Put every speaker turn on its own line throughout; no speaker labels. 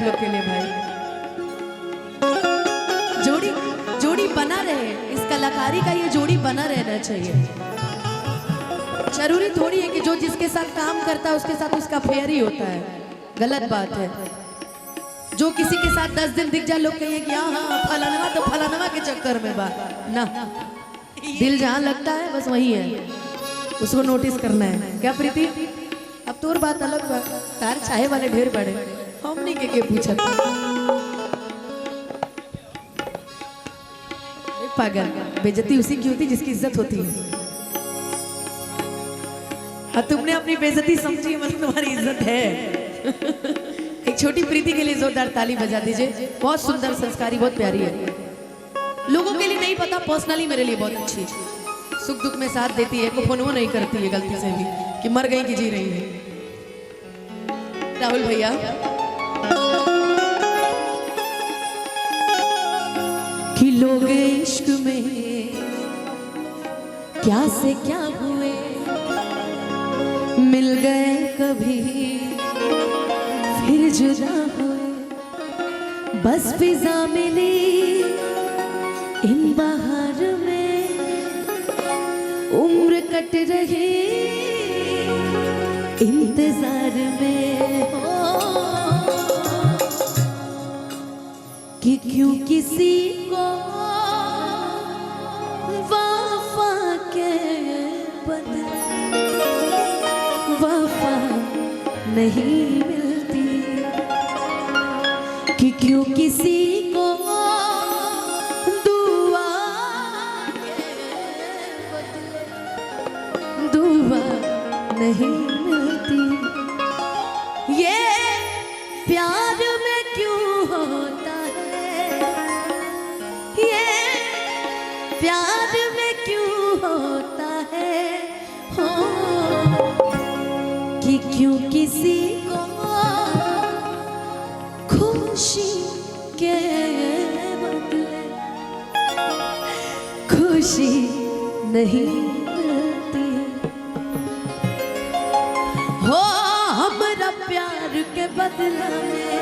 आप लोग के लिए भाई। जोड़ी जोड़ी बना रहे, इस कलाकारी का ये जोड़ी बना रहना चाहिए। जरूरी थोड़ी है कि जो जिसके साथ काम करता है उसके साथ उसका फेयर ही होता है, गलत बात है। जो किसी के साथ 10 दिन दिख जाए लोग कहेंगे कि हाँ फलानवा तो फलानवा के चक्कर में बात ना, दिल जहाँ लगता है बस वही है, उसको नोटिस करना है। क्या प्रीति, अब तो और बात अलग बा, तार चाहे वाले ढेर बड़े, हमने के पूछा पागल। बेइज्जती उसी की होती जिसकी इज्जत होती है। हाँ तुमने अपनी बेइज्जती समझी, मतलब तुम्हारी इज्जत है। एक छोटी प्रीति के लिए जोरदार ताली बजा दीजिए। बहुत सुंदर, संस्कारी, बहुत प्यारी है। लोगों के लिए नहीं पता, पर्सनली मेरे लिए बहुत अच्छी है। सुख दुख में साथ देती है, को फोन वो नहीं करती है गलती से भी कि मर गई कि जी रही है। राहुल भैया कि लोग इश्क में क्या से क्या हुए, मिल गए कभी फिर जुदा हुए, बस फिजा मिली इन बाहर में, उम्र कट रही इंतजार में हो, कि क्यों किसी को वफा के बदले वफा नहीं मिलती, कि क्यों किसी को दुआ के बदले दुआ नहीं मिलती। ये प्यार में क्यों होता है, ये प्यार में क्यों होता है हो, कि क्यों किसी को खुशी के बदले खुशी नहीं मिलती हो। हमरा प्यार के बदला में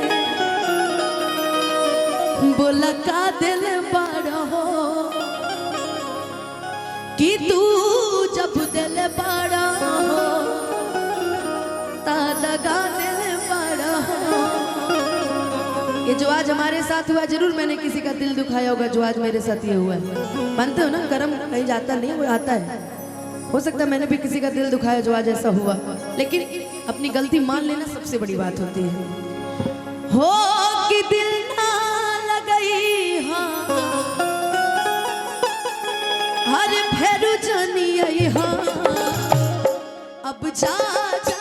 बोला का दिल बड़ा हो, कि तू जब दिल बड़ा हो लगा दिल बड़ा हो। ये जो आज हमारे साथ हुआ, जरूर मैंने किसी का दिल दुखाया होगा, जो आज मेरे साथ ये हुआ है। मानते हो ना, कर्म कहीं जाता नहीं, वो आता है। हो सकता है मैंने भी किसी का दिल दुखाया जो आज ऐसा हुआ, लेकिन अपनी गलती मान लेना सबसे बड़ी बात होती है। हो कि दिल ना लगई हाँ, हर फेरू जानी आई हाँ, अब जा जा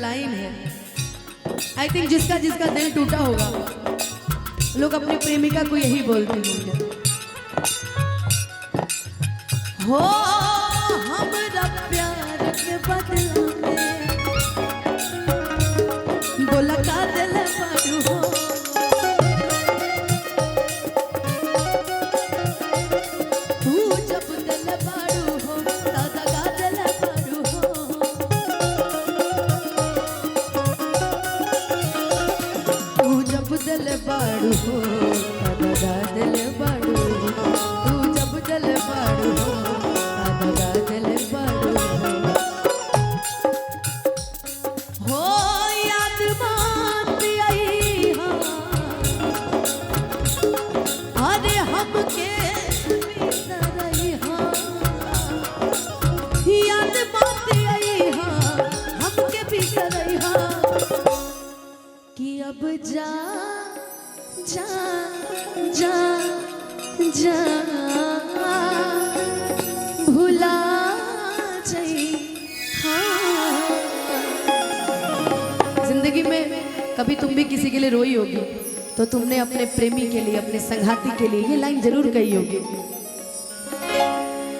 लाइन है। आई थिंक जिसका जिसका दिल टूटा होगा, लोग अपनी प्रेमिका को यही बोलते होंगे, हो हमरा प्यार के बदला में बोला का दिल बड़ू हो, तू जब दिल बड़ू हो दादा का दिल बड़ू हो, दिल बाड़ू हो दादा दिल बाड़ू हो, तू जब दिल बाड़ू हो दादा दिल बाड़ू हो, याद बात आई हाँ, अरे हमके बिसरई हाँ, याद बात आई हाँ, हमके बिसरई हाँ, कि अब जा जा जा जा भुला जाई। हाँ जिंदगी में कभी तुम भी किसी के लिए रोई होगी तो तुमने अपने प्रेमी के लिए, अपने संगाती के लिए ये लाइन जरूर कही होगी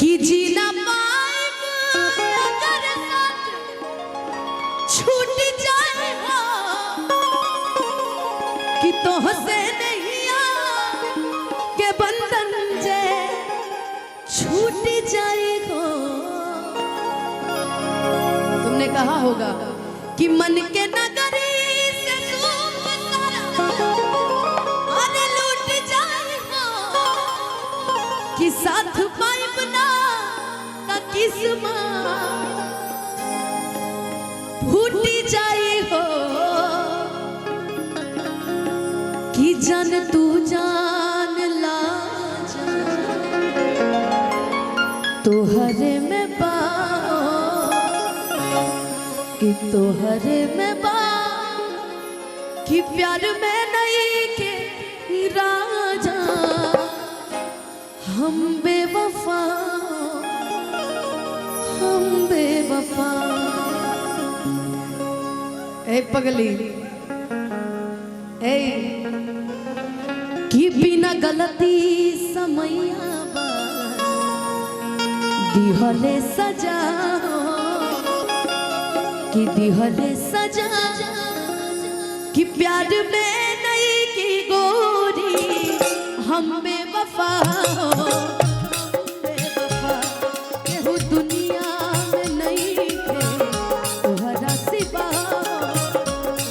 कि जीना पाएगा अगर साथ छूट जाए हो, कि तो हंसे नहीं के बंधन जे छूट जाए हो। तुमने कहा होगा कि मन के नगरी से सुख सारा अरे लूट जाए हो, कि साथ पाई बना का किस्मत फूट जाए हो, कि जान तू जान ला तोहरे में पाओ, कि तोहरे में बा, कि प्यार में नहीं के राजा हम बेवफा, हम बेवफा। ए पगली ए कि बिना गलती समैया दिहले सजा, कि दिहले सजा, कि प्यार में नहीं की गोरी हम बेवफा, बेवफा केहू दुनिया में नहीं थे तोहरा सिवा,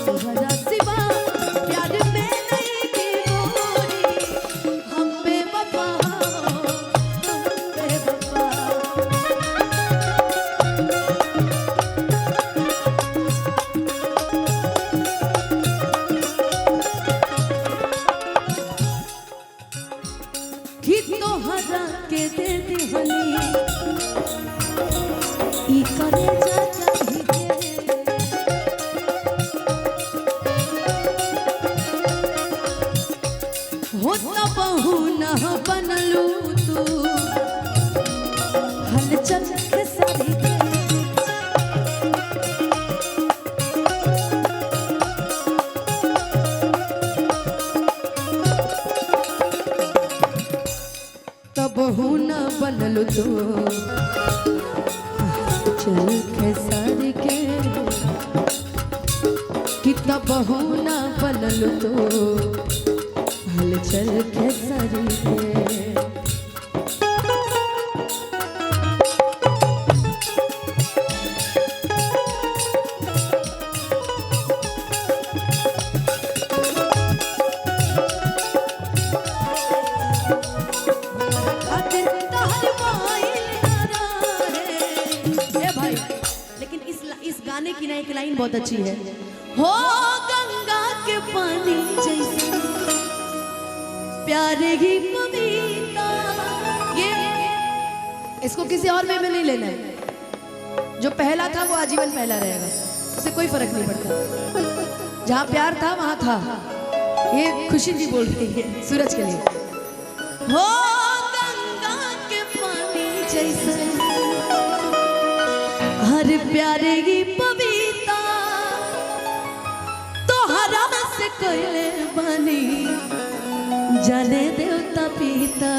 तोहरा सिवा प्यार में नहीं की गोरी हम बेवफा, हम बेवफा। कि तोहरा के दे दिहनी ई करे जा चाहिए, हो त बहू न बनलू तू हलचल के सारी के। तब हो न बनलू तो चल खेसार के, कि तब हो न बनलू तो हलचल खेसार के। गाने की ना एक लाइन बहुत अच्छी है, हो गंगा के पानी जैसे प्यारे ही पपीता। ये इसको किसी और वे में नहीं लेना है, जो पहला था वो आजीवन पहला रहेगा, उससे कोई फर्क नहीं पड़ता। जहाँ प्यार था वहां था। ये खुशी जी बोल रही है सूरज के लिए। हो गंगा के पानी जैसे हर प्यारे की पपीता, तो हरा से कोयले बनी जाने देवता पीता,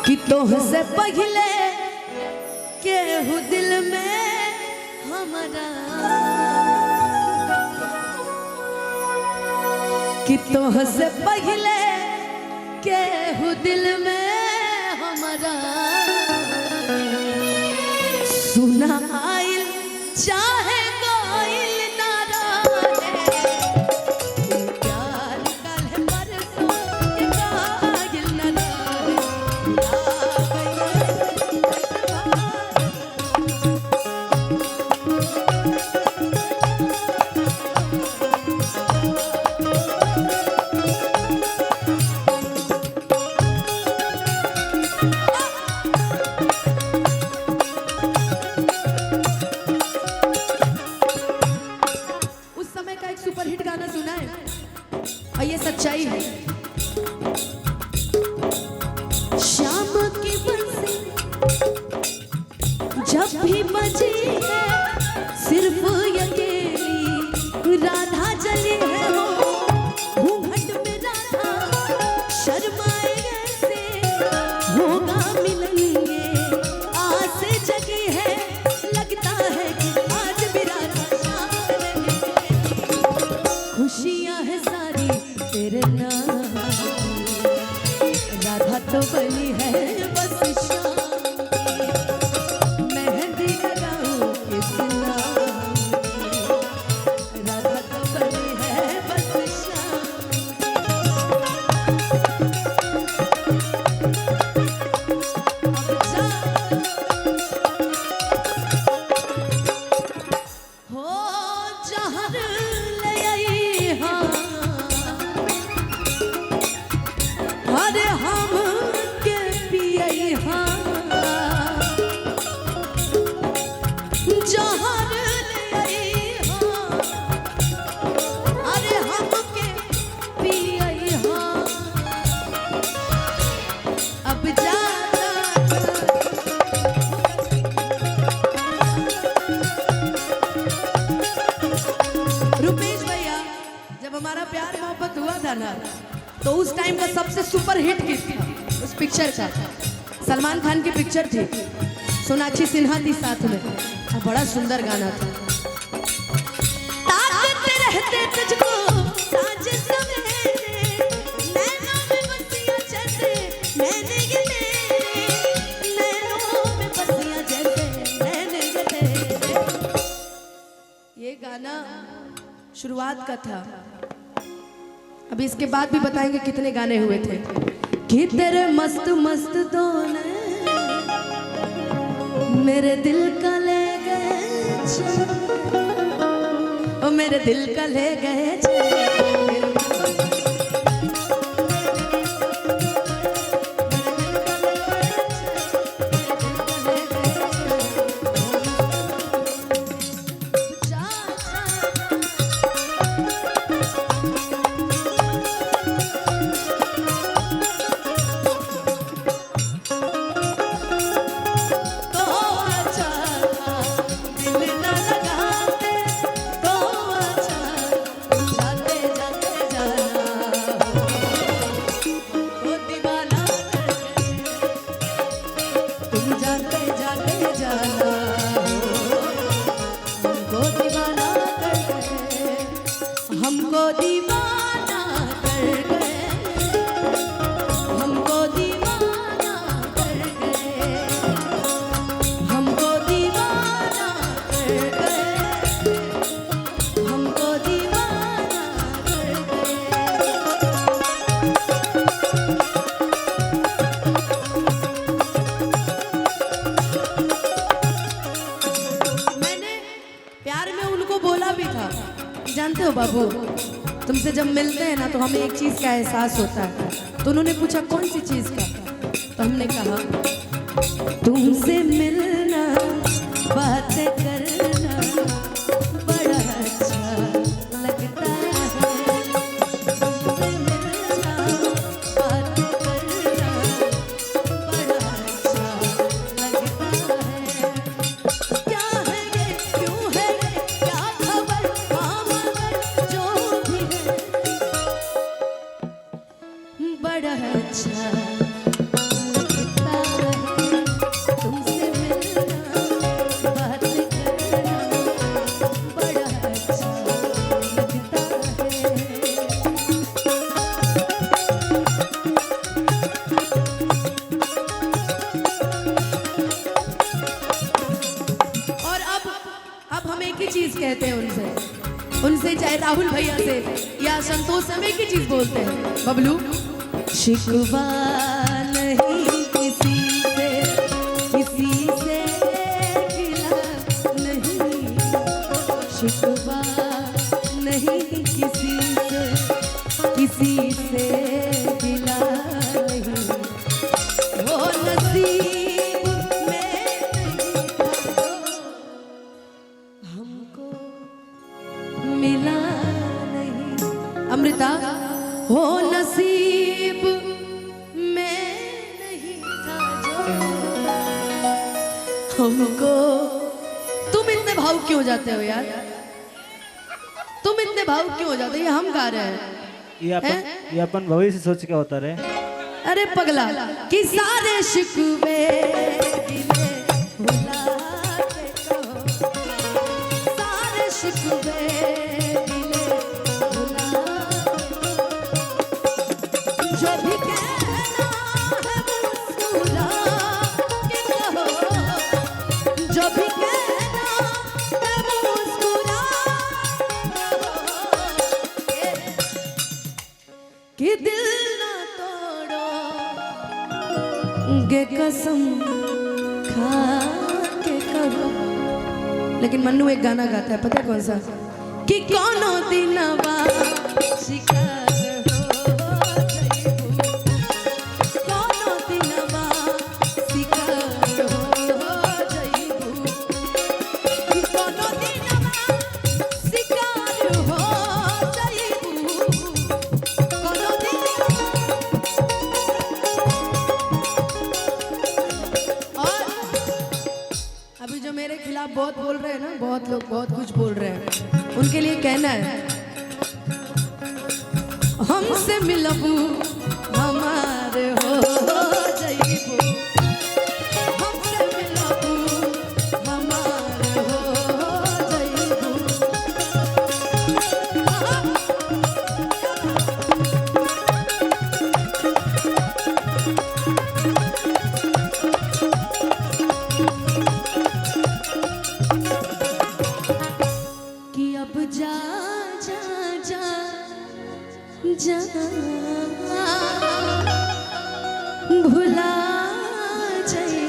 कि तोह से पहले केहू दिल में हमारा, कि तोह से पहले केहू दिल में हमारा सुना आइल चाहे कोइल ना रहे, प्यार कल बरसों के कायल ना रहे। सच्चाई है। शाम की बंसी जब भी बजी है, सिर्फ अकेली राधा जली है। हो घूंघट में राधा शर्माए ऐसे, होगा मिलेंगे आस जगी है। लगता है कि आज भी राधा शाम मिलेंगे। खुशियां है सारी तेरे नाम, राधा तो बनी है बस शाम की। मेहंदी लगाऊं किस नाम की, राधा तो बनी है बस शाम की। हो जहर ले आई हाँ, अरे हम के पियई हाँ। जहर ले आई हाँ, अरे हम के पियई हाँ। अब जा रुपेश भैया, जब हमारा प्यार मोहब्बत हुआ था ना, तो उस टाइम का सबसे सुपर हिट गीत था उस पिक्चर का। सलमान खान की पिक्चर थी, सोनाक्षी सिन्हा थी साथ में, और बड़ा सुंदर गाना था। ताकते रहते तुझको साँझ सवेरे, नैनों में बसियां जैसे मैंने ये तेरे, नैनों में बसियां जैसे मैंने ये तेरे। ये गाना शुरुआत का था। अभी इसके बाद भी बताएंगे कितने गाने हुए थे। कि तेरे मस्त मस्त दोने मेरे दिल का ले गए चैन, ओ मेरे दिल का ले गए चैन। हमको दीवाना कर गए, हमको दीवाना कर गए, हमको दीवाना कर गए, हमको दीवाना कर गए। मैंने प्यार में उनको बोला भी था, जानते हो बाबू, तुमसे जब मिलते हैं ना तो हमें एक चीज का एहसास होता है। तो उन्होंने पूछा कौन सी चीज का, तो हमने कहा तुमसे मिलना बातें करना बड़ा अच्छा लगता है। तुमसे मिलना बातें करना बड़ा अच्छा लगता है। क्या है ये, क्यों है ये, क्या खबर, हाँ मगर जो भी है बड़ा अच्छा लगता है। तुमसे मिलना बात करना बड़ा अच्छा लगता है। और अब हम एक ही चीज कहते हैं उनसे चाहे राहुल भैया से या संतोष से, हम एक ही चीज बोलते हैं, बबलू शिकवा नहीं किसी से, किसी से गिला नहीं, शिकवा नहीं किसी से, किसी से गिला नहीं। वो नसीब में नहीं था हमको मिला नहीं। अमृता हो नसीब में नहीं था जो हमको। तुम इतने भावुक क्यों हो जाते हो यार? तुम इतने भावुक क्यों हो जाते हो? ये हम गा रहे हैं।
ये अपन भविष्य सोच के होता रहे।
अरे पगला कि सारे शिकवे गिले भुला के कहो, सारे शिकवे गिले भुला के, जो भी कहना है मुस्कुरा के कहो, जो भी कहना है मुस्कुरा के कहो, कि दिल गे कसम खा के करो। लेकिन मन्नू एक गाना गाता है, पता है कौन सा? कि कोनो दिनवा शिकार हो जाइबू, कोनो दिनवा शिकार हो जाइबू, कि कोनो दिनवा शिकार हो जाइबू, कोनो दिनवा। अभी जो मेरे खिलाफ बहुत बोल रहे हैं ना, बहुत लोग बहुत कुछ बोल रहे हैं, उनके लिए कहना है, हमसे मिलबू हमारे हो जाइबू, हमसे मिलबू हमारे हो जाइबू। जा जा जा जा भुला जाए।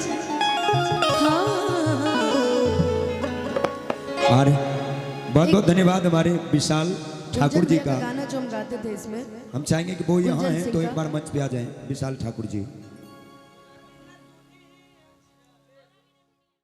और बहुत बहुत धन्यवाद हमारे विशाल ठाकुर जी का।
गाना जो हम गाते थे इसमें,
हम चाहेंगे कि वो यहाँ हैं तो एक बार मंच पे आ जाएं, विशाल ठाकुर जी।